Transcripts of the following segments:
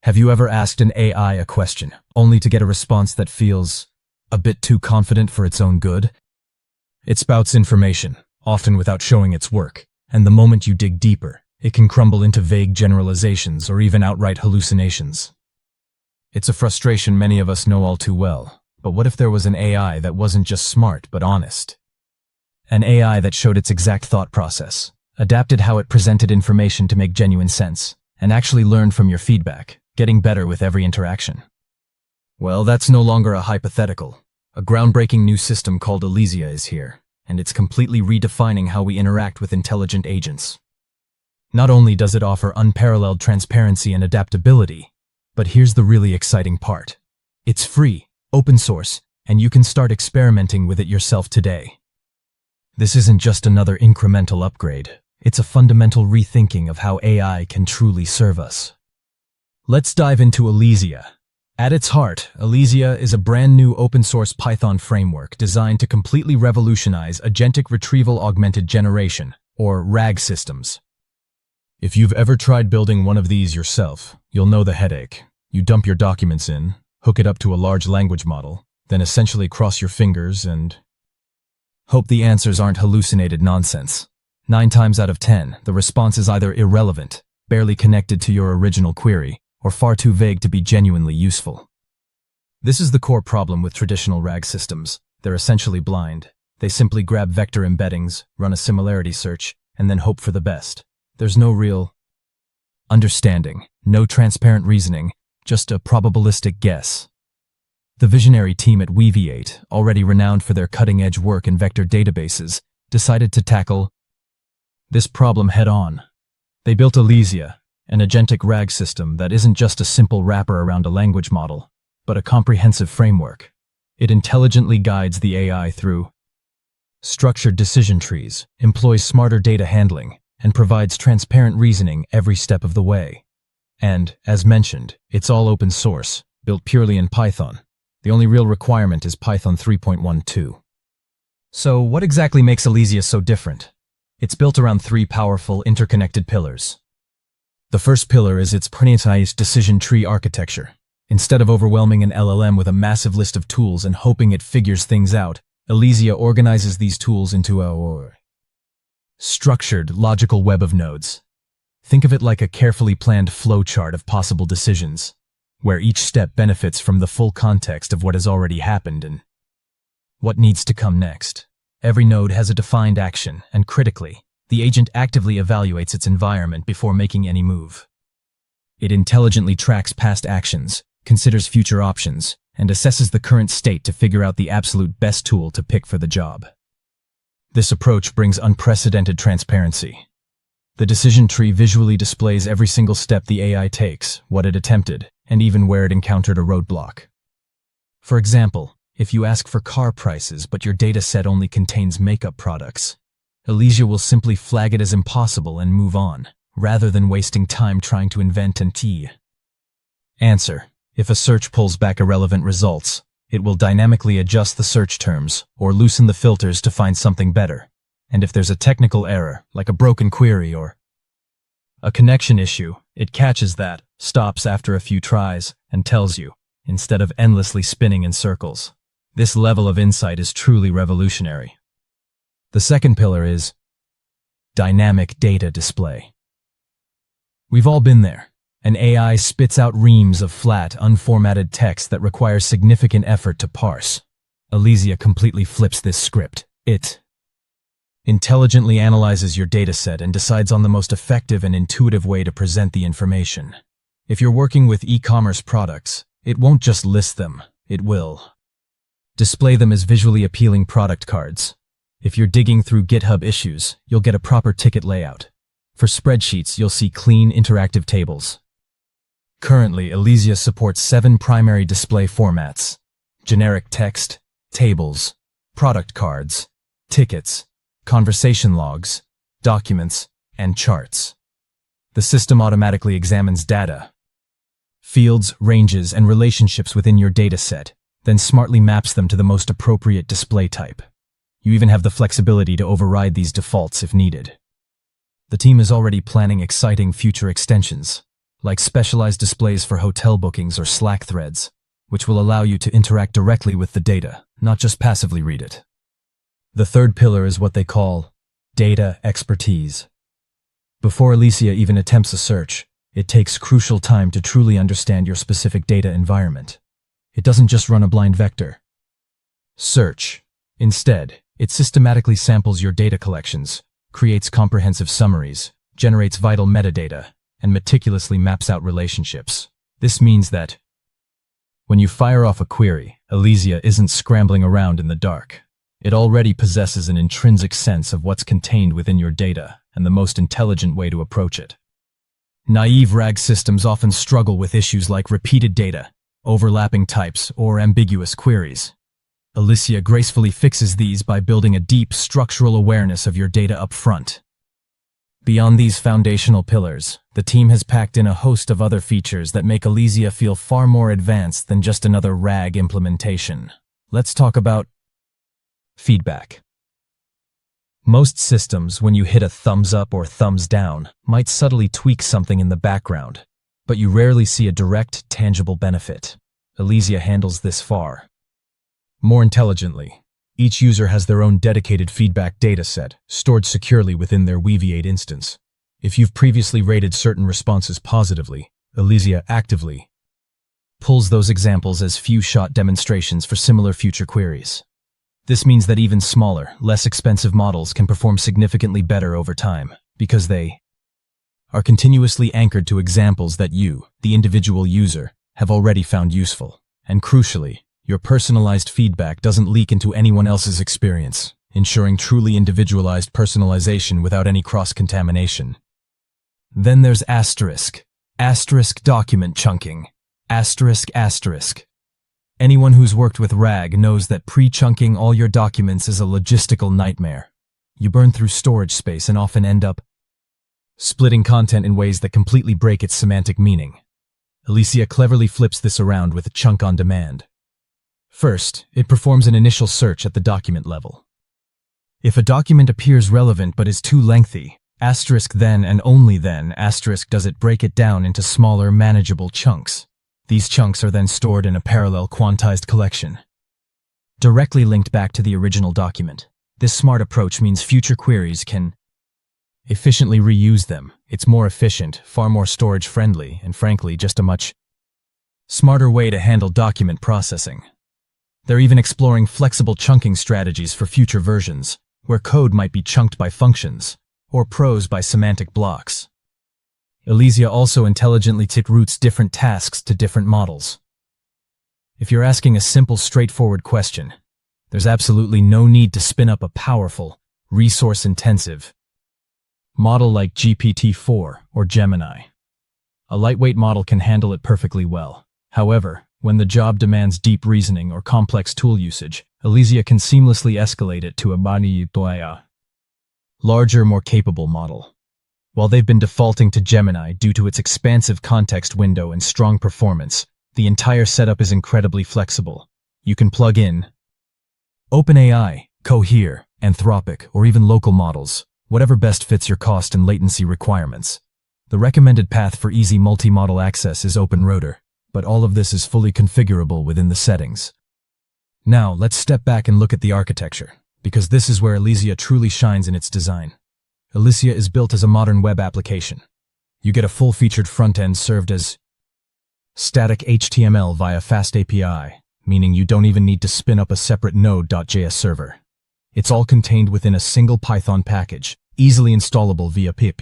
Have you ever asked an AI a question, only to get a response that feels a bit too confident for its own good? It spouts information, often without showing its work, and the moment you dig deeper, it can crumble into vague generalizations or even outright hallucinations. It's a frustration many of us know all too well, but what if there was an AI that wasn't just smart but honest? An AI that showed its exact thought process, adapted how it presented information to make genuine sense, and actually learned from your feedback, getting better with every interaction. Well, that's no longer a hypothetical. A groundbreaking new system called elysia is here, and it's completely redefining how we interact with intelligent agents. Not only does it offer unparalleled transparency and adaptability, but here's the really exciting part. It's free, open source, and you can start experimenting with it yourself today. This isn't just another incremental upgrade. It's a fundamental rethinking of how AI can truly serve us. Let's dive into elysia. At its heart, elysia is a brand new open-source Python framework designed to completely revolutionize agentic Retrieval Augmented Generation, or RAG systems. If you've ever tried building one of these yourself, you'll know the headache. You dump your documents in, hook it up to a large language model, then essentially cross your fingers and hope the answers aren't hallucinated nonsense. 9 times out of 10, the response is either irrelevant, barely connected to your original query, or far too vague to be genuinely useful. This is the core problem with traditional RAG systems. They're essentially blind. They simply grab vector embeddings, run a similarity search, and then hope for the best. There's no real understanding, no transparent reasoning, just a probabilistic guess. The visionary team at Weaviate, already renowned for their cutting-edge work in vector databases, decided to tackle this problem head-on. They built elysia, an agentic RAG system that isn't just a simple wrapper around a language model, but a comprehensive framework. It intelligently guides the AI through structured decision trees, employs smarter data handling, and provides transparent reasoning every step of the way. And, as mentioned, it's all open source, built purely in Python. The only real requirement is Python 3.12. So, what exactly makes elysia so different? It's built around 3 powerful, interconnected pillars. The first pillar is its precise decision tree architecture. Instead of overwhelming an LLM with a massive list of tools and hoping it figures things out, elysia organizes these tools into a structured, logical web of nodes. Think of it like a carefully planned flowchart of possible decisions, where each step benefits from the full context of what has already happened and what needs to come next. Every node has a defined action, and critically, the agent actively evaluates its environment before making any move. It intelligently tracks past actions, considers future options, and assesses the current state to figure out the absolute best tool to pick for the job. This approach brings unprecedented transparency. The decision tree visually displays every single step the AI takes, what it attempted, and even where it encountered a roadblock. For example, if you ask for car prices but your data set only contains makeup products, elysia will simply flag it as impossible and move on, rather than wasting time trying to invent an answer. If a search pulls back irrelevant results, it will dynamically adjust the search terms or loosen the filters to find something better. And if there's a technical error, like a broken query or a connection issue, it catches that, stops after a few tries, and tells you, instead of endlessly spinning in circles. This level of insight is truly revolutionary. The second pillar is dynamic data display. We've all been there. An AI spits out reams of flat, unformatted text that requires significant effort to parse. Elysia completely flips this script. It intelligently analyzes your dataset and decides on the most effective and intuitive way to present the information. If you're working with e-commerce products, it won't just list them, it will display them as visually appealing product cards. If you're digging through GitHub issues, you'll get a proper ticket layout. For spreadsheets, you'll see clean, interactive tables. Currently, elysia supports 7 primary display formats: generic text, tables, product cards, tickets, conversation logs, documents, and charts. The system automatically examines data, fields, ranges, and relationships within your dataset, then smartly maps them to the most appropriate display type. You even have the flexibility to override these defaults if needed. The team is already planning exciting future extensions. like specialized displays for hotel bookings or Slack threads, which will allow you to interact directly with the data, not just passively read it. The third pillar is what they call data expertise. Before Elysia even attempts a search, it takes crucial time to truly understand your specific data environment. It doesn't just run a blind vector search. Instead, it systematically samples your data collections, creates comprehensive summaries, generates vital metadata, and meticulously maps out relationships. This means that when you fire off a query, Elysia isn't scrambling around in the dark. It already possesses an intrinsic sense of what's contained within your data and the most intelligent way to approach it. Naive RAG systems often struggle with issues like repeated data, overlapping types, or ambiguous queries. Elysia gracefully fixes these by building a deep structural awareness of your data up front. Beyond these foundational pillars, the team has packed in a host of other features that make Elysia feel far more advanced than just another RAG implementation. Let's talk about feedback. Most systems, when you hit a thumbs up or thumbs down, might subtly tweak something in the background, but you rarely see a direct, tangible benefit. Elysia handles this far more intelligently. Each user has their own dedicated feedback dataset, stored securely within their Weaviate instance. If you've previously rated certain responses positively, Elysia actively pulls those examples as few-shot demonstrations for similar future queries. This means that even smaller, less expensive models can perform significantly better over time, because they are continuously anchored to examples that you, the individual user, have already found useful. And crucially, your personalized feedback doesn't leak into anyone else's experience, ensuring truly individualized personalization without any cross-contamination. Then there's asterisk document chunking, asterisk. Anyone who's worked with RAG knows that pre-chunking all your documents is a logistical nightmare. You burn through storage space and often end up splitting content in ways that completely break its semantic meaning. Elysia cleverly flips this around with a chunk on demand. First, it performs an initial search at the document level. If a document appears relevant but is too lengthy, asterisk then and only then asterisk does it break it down into smaller, manageable chunks. These chunks are then stored in a parallel quantized collection, directly linked back to the original document. This smart approach means future queries can efficiently reuse them. It's more efficient, far more storage-friendly, and frankly, just a much smarter way to handle document processing. They're even exploring flexible chunking strategies for future versions, where code might be chunked by functions, or prose by semantic blocks. Elysia also intelligently routes different tasks to different models. If you're asking a simple, straightforward question, there's absolutely no need to spin up a powerful, resource-intensive model like GPT-4 or Gemini. A lightweight model can handle it perfectly well. However, when the job demands deep reasoning or complex tool usage, Elysia can seamlessly escalate it to a larger, more capable model. While they've been defaulting to Gemini due to its expansive context window and strong performance, the entire setup is incredibly flexible. You can plug in OpenAI, Cohere, Anthropic, or even local models, whatever best fits your cost and latency requirements. The recommended path for easy multi-model access is OpenRotor, but all of this is fully configurable within the settings. Now, let's step back and look at the architecture, because this is where Elysia truly shines in its design. Elysia is built as a modern web application. You get a full-featured front-end served as static HTML via Fast API, meaning you don't even need to spin up a separate Node.js server. It's all contained within a single Python package, easily installable via pip.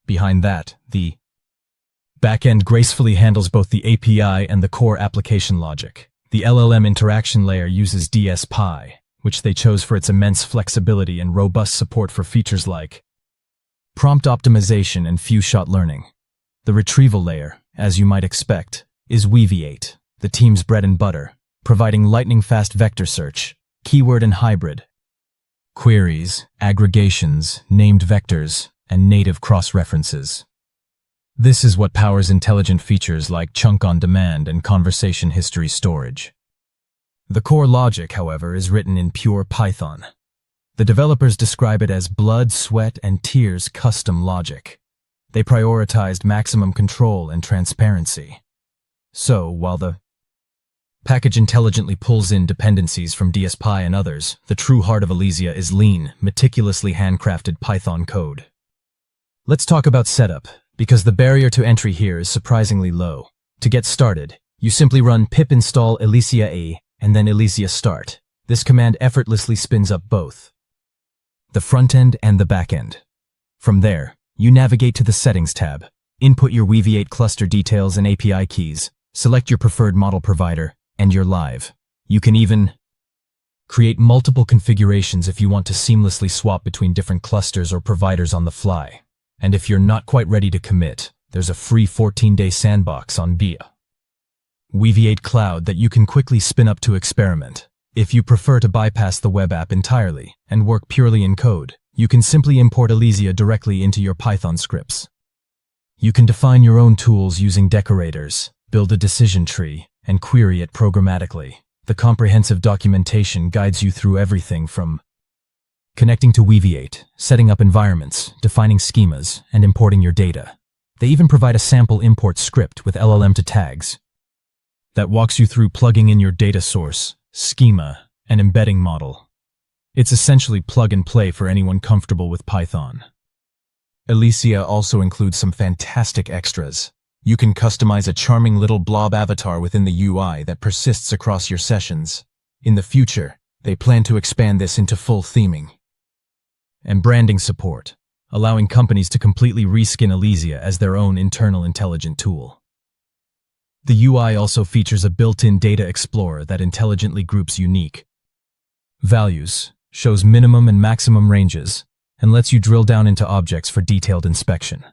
Behind that, the backend gracefully handles both the API and the core application logic. The LLM interaction layer uses DSPy, which they chose for its immense flexibility and robust support for features like prompt optimization and few-shot learning. The retrieval layer, as you might expect, is Weaviate, the team's bread and butter, providing lightning-fast vector search, keyword and hybrid queries, aggregations, named vectors, and native cross-references. This is what powers intelligent features like chunk on demand and conversation history storage. The core logic, however, is written in pure Python. The developers describe it as blood, sweat, and tears custom logic. They prioritized maximum control and transparency. So, while the package intelligently pulls in dependencies from DSPy and others, the true heart of Elysia is lean, meticulously handcrafted Python code. Let's talk about setup, because the barrier to entry here is surprisingly low. To get started, you simply run pip install elysia a and then elysia start. This command effortlessly spins up both the front end and the back end. From there, you navigate to the Settings tab, input your Weaviate cluster details and API keys, select your preferred model provider, and you're live. You can even create multiple configurations if you want to seamlessly swap between different clusters or providers on the fly. And if you're not quite ready to commit, there's a free 14-day sandbox on Weaviate Cloud that you can quickly spin up to experiment. If you prefer to bypass the web app entirely and work purely in code, you can simply import Elysia directly into your Python scripts. You can define your own tools using decorators, build a decision tree, and query it programmatically. The comprehensive documentation guides you through everything from connecting to Weaviate, setting up environments, defining schemas, and importing your data. They even provide a sample import script with LLM to tags that walks you through plugging in your data source, schema, and embedding model. It's essentially plug and play for anyone comfortable with Python. Elysia also includes some fantastic extras. You can customize a charming little blob avatar within the UI that persists across your sessions. In the future, they plan to expand this into full theming and branding support, allowing companies to completely reskin Elysia as their own internal intelligent tool. The UI also features a built-in data explorer that intelligently groups unique values, shows minimum and maximum ranges, and lets you drill down into objects for detailed inspection.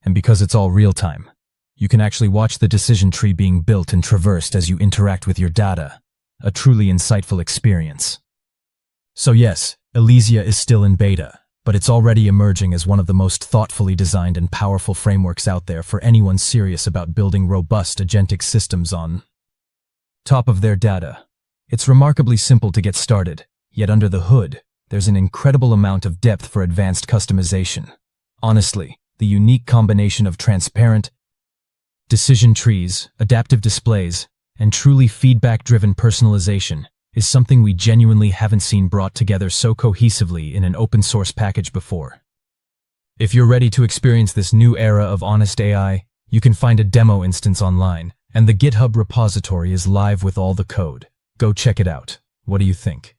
And because it's all real-time, you can actually watch the decision tree being built and traversed as you interact with your data. A truly insightful experience. So yes, Elysia is still in beta, but it's already emerging as one of the most thoughtfully designed and powerful frameworks out there for anyone serious about building robust agentic systems on top of their data. It's remarkably simple to get started, yet under the hood, there's an incredible amount of depth for advanced customization. Honestly, the unique combination of transparent decision trees, adaptive displays, and truly feedback-driven personalization is something we genuinely haven't seen brought together so cohesively in an open-source package before. If you're ready to experience this new era of honest AI, you can find a demo instance online, and the GitHub repository is live with all the code. Go check it out. What do you think?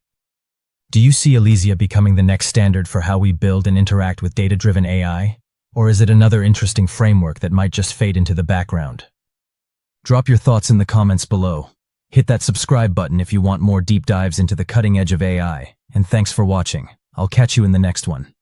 Do you see Elysia becoming the next standard for how we build and interact with data-driven AI? Or is it another interesting framework that might just fade into the background? Drop your thoughts in the comments below. Hit that subscribe button if you want more deep dives into the cutting edge of AI. And thanks for watching. I'll catch you in the next one.